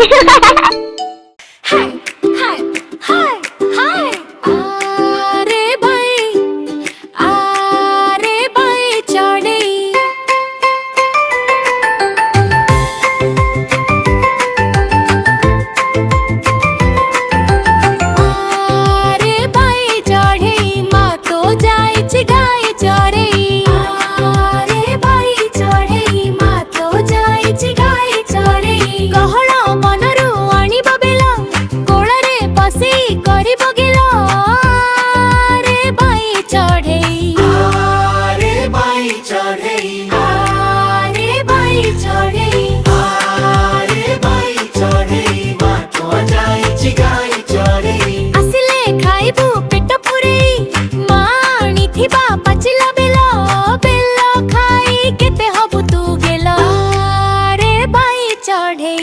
हाय हाय हाय हाय आरे भाई चढ़े आरे भाई चढ़े माँ तो जाए गाय चढ़े आरे भाई चढ़े माँ तो जाए गाय चढ़े गहण मनरू आणिब बेला कोଳରେ बसी करिब गेला आरे भाई चढ़े आरे भाई चढ़े आरे भाई चढ़े आरे भाई चढ़े माँ तो जाए गाय चढ़े आसिले खाइबू पेट पुरेई माणी थिबा पाचिला बेला बेला खाई केते हबु तू गेला आरे भाई चढ़े